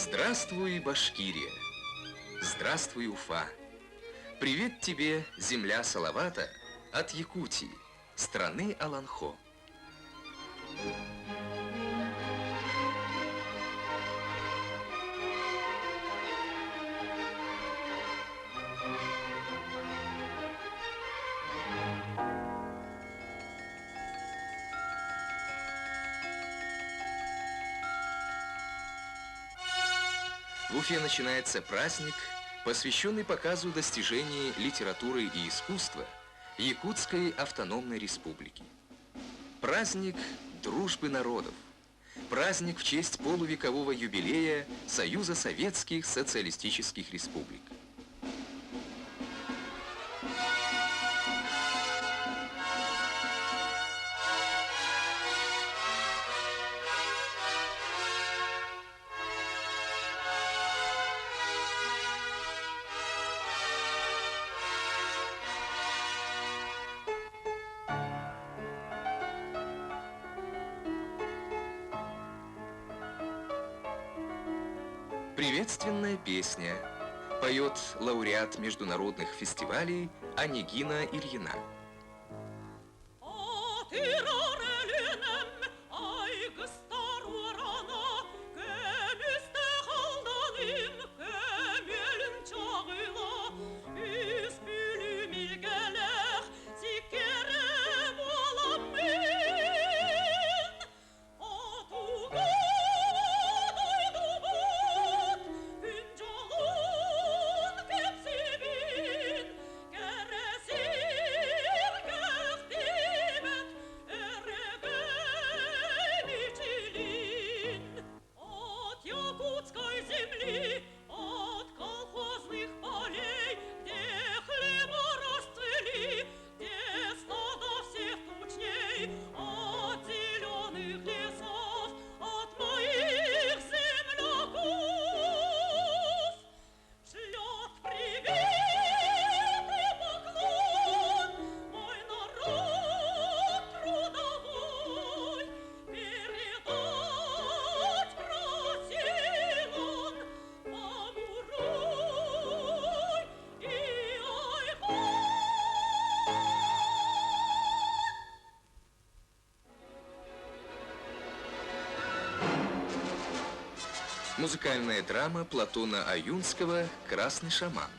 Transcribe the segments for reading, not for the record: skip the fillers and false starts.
Здравствуй, Башкирия! Здравствуй, Уфа! Привет тебе, земля Салавата, от Якутии, страны Аланхо. В Уфе начинается праздник, посвященный показу достижений литературы и искусства Якутской автономной республики. Праздник дружбы народов. Праздник в честь полувекового юбилея Союза Советских Социалистических Республик. Приветственная песня поет лауреат международных фестивалей Онегина Ильина. Музыкальная драма Платона Аюнского «Красный шаман».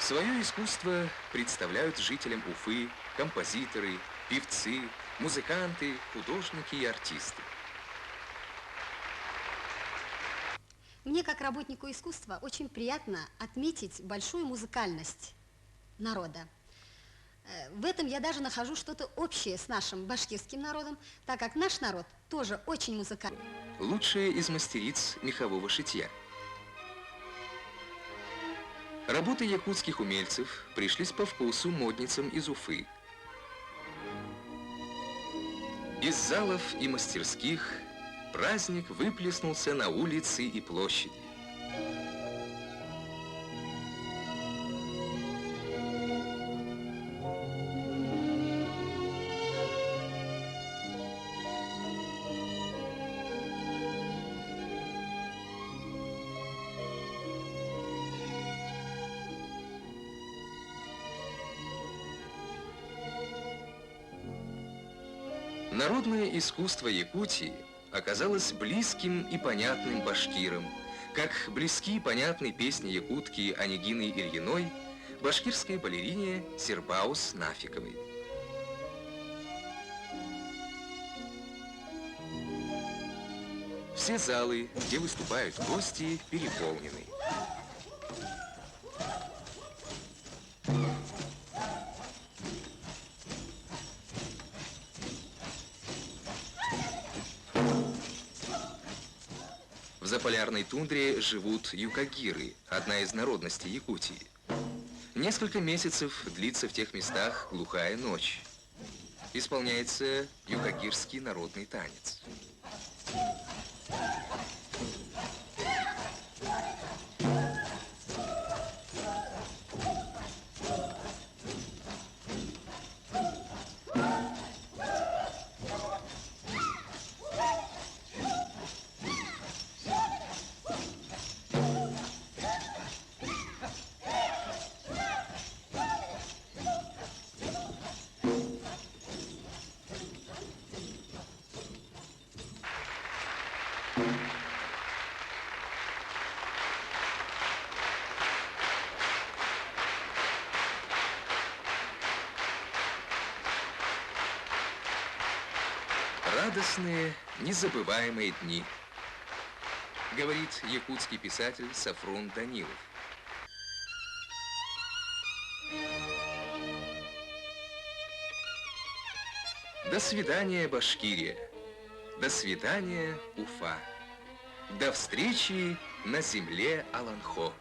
Свое искусство представляют жителям Уфы композиторы, певцы, музыканты, художники и артисты. Мне, как работнику искусства, очень приятно отметить большую музыкальность народа. В этом я даже нахожу что-то общее с нашим башкирским народом, так как наш народ тоже очень музыкальный. Лучшие из мастериц мехового шитья. Работы якутских умельцев пришлись по вкусу модницам из Уфы. Из залов и мастерских праздник выплеснулся на улицы и площади. Народное искусство Якутии оказалось близким и понятным башкирам, как близки и понятны песни якутки Онегины Ильиной, башкирской балерине Сербаус Нафиковой. Все залы, где выступают гости, переполнены. В заполярной тундре живут юкагиры, одна из народностей Якутии. Несколько месяцев длится в тех местах глухая ночь. Исполняется юкагирский народный танец. Радостные, незабываемые дни, говорит якутский писатель Сафрон Данилов. До свидания, Башкирия. До свидания, Уфа. До встречи на земле Аланхо.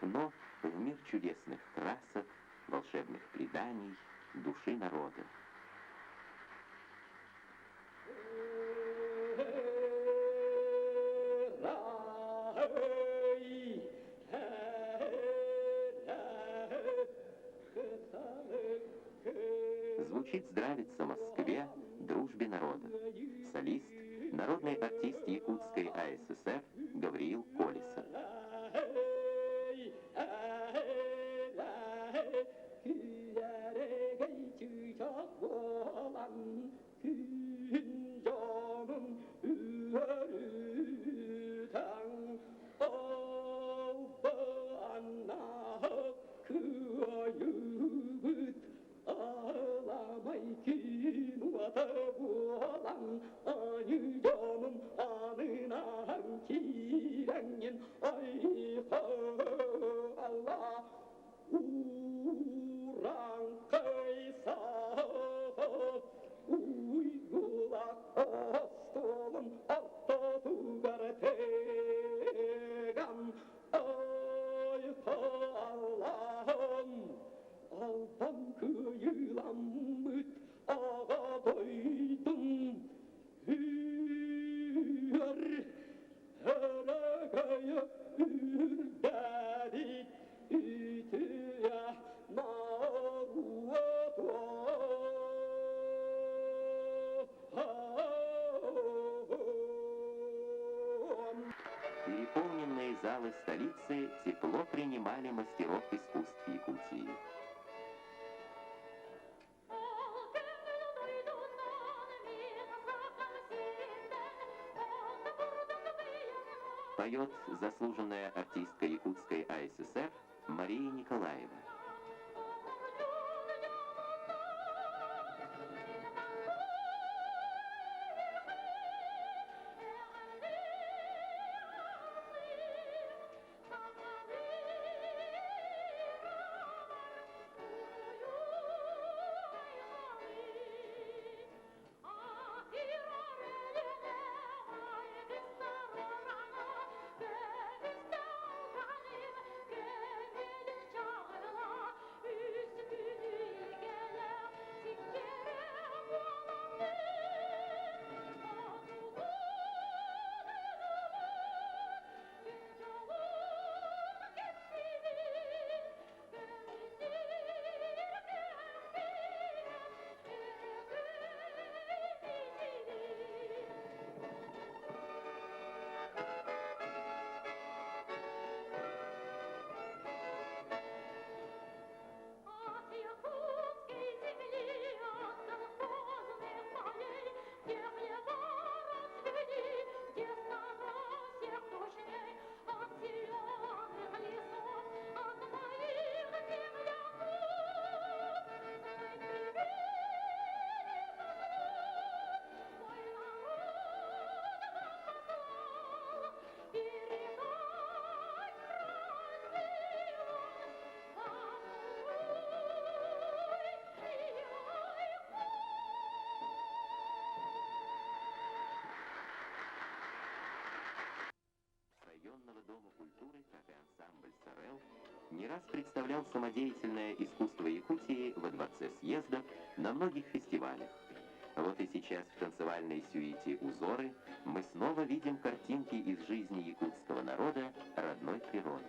Окно в мир чудесных красок, волшебных преданий, души народа. Звучит «Здравица Москве», дружбе народа. Солист, народный артист Якутской АССР Гавриил Колесов. Переполненные залы столицы тепло принимали мастеров искусств Якутии. Поет заслуженная артистка Якутской АССР Мария Николаева. не раз представлял самодеятельное искусство Якутии во Дворце съездов на многих фестивалях. Вот и сейчас в танцевальной сюите «Узоры» мы снова видим картинки из жизни якутского народа, родной природы.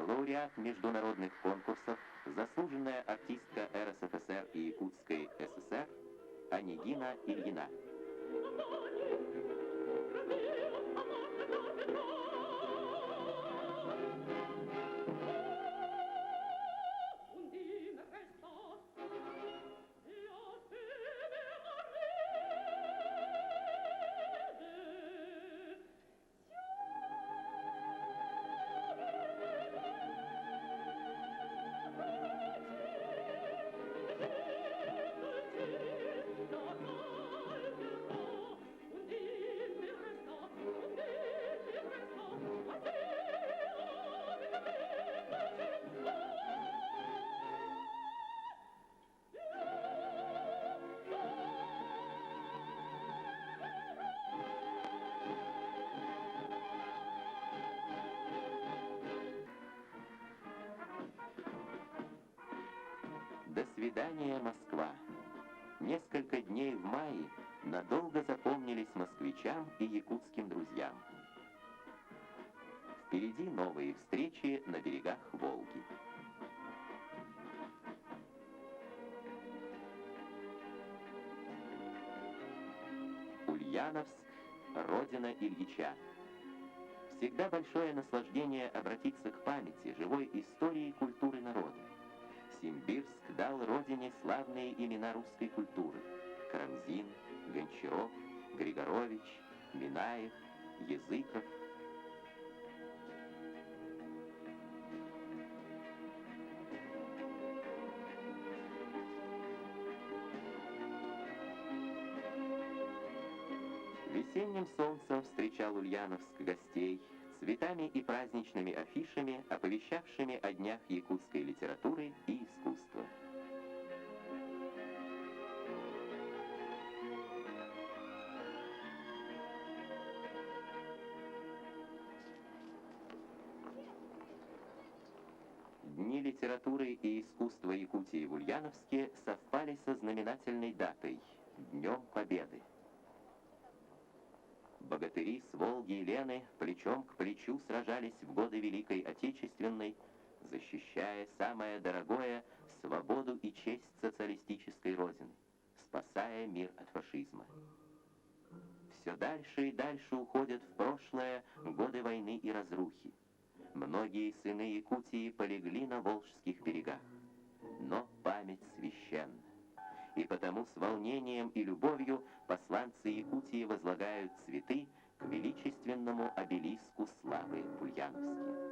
Лауреат международных конкурсов, заслуженная артистка РСФСР и Якутской ССР Онегина Ильина. До свидания, Москва. Несколько дней в мае надолго запомнились москвичам и якутским друзьям. Впереди новые встречи на берегах Волги. Ульяновск – родина Ильича. Всегда большое наслаждение обратиться к памяти, живой истории культуры народа. Симбирск дал родине славные имена русской культуры: Карамзин, Гончаров, Григорович, Минаев, Языков. Весенним солнцем встречал Ульяновск гостей, цветами и праздничными афишами, оповещавшими о днях якутской литературы и искусства. Дни литературы и искусства Якутии в Ульяновске совпали со знаменательной датой – Днем Победы. Богатыри с Волги и Лены плечом к плечу сражались в годы Великой Отечественной, защищая самое дорогое – свободу и честь социалистической Родины, спасая мир от фашизма. Все дальше и дальше уходят в прошлое годы войны и разрухи. Многие сыны Якутии полегли на Волжских берегах, но память священна. И потому с волнением и любовью посланцы Якутии возлагают цветы к величественному обелиску славы в Ульяновске.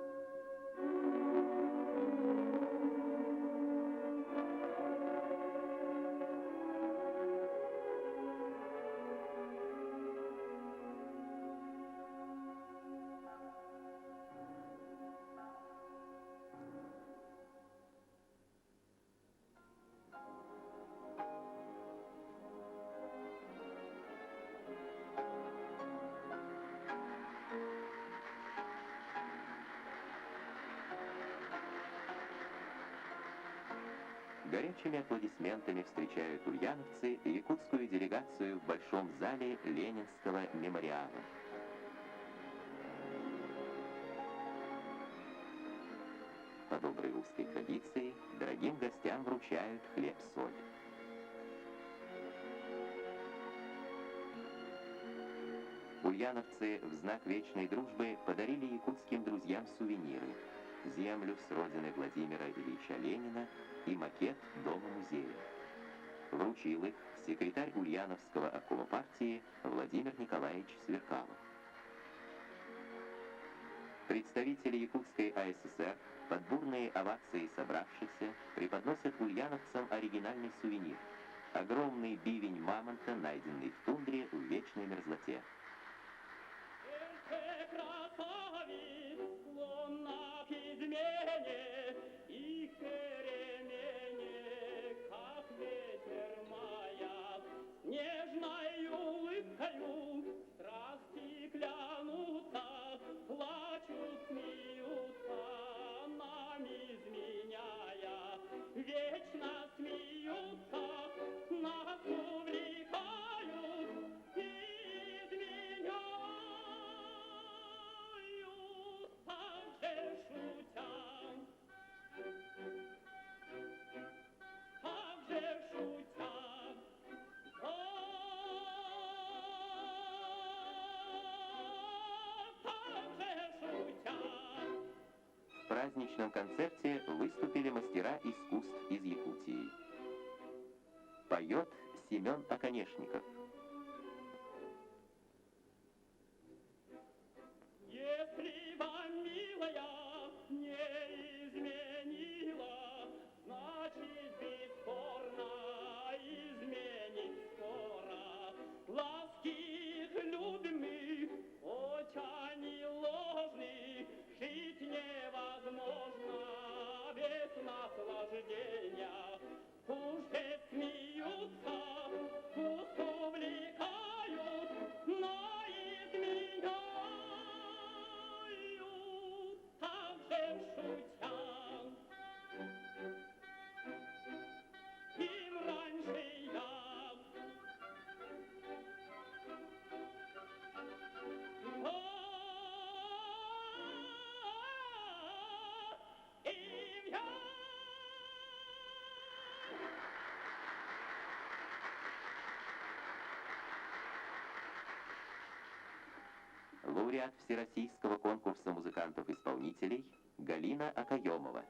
Горячими аплодисментами встречают ульяновцы якутскую делегацию в большом зале Ленинского мемориала. По доброй русской традиции дорогим гостям вручают хлеб-соль. Ульяновцы в знак вечной дружбы подарили якутским друзьям сувениры: землю с родины Владимира Ильича Ленина и макет дома-музея. Вручил их секретарь Ульяновского обкома партии Владимир Николаевич Сверкалов. Представители Якутской АССР под бурные овации собравшихся преподносят ульяновцам оригинальный сувенир — огромный бивень мамонта, найденный в тундре в вечной мерзлоте. Вечно смеются, нас увлекают, изменяют, так же шутя, так же шутя. В праздничном концерте выступили мастера искусств из Якутии. Поет Семен Оконешников. Если вам, милая, не изменила, значит, бесспорно изменит скоро. Ласки их любимых, очень ложны, жить невозможно без наслаждения. Уже смеются, пусть увлекают, но изменяют, так же шутя. Им раньше я Лауреат Всероссийского конкурса музыкантов-исполнителей Галина Акаемова.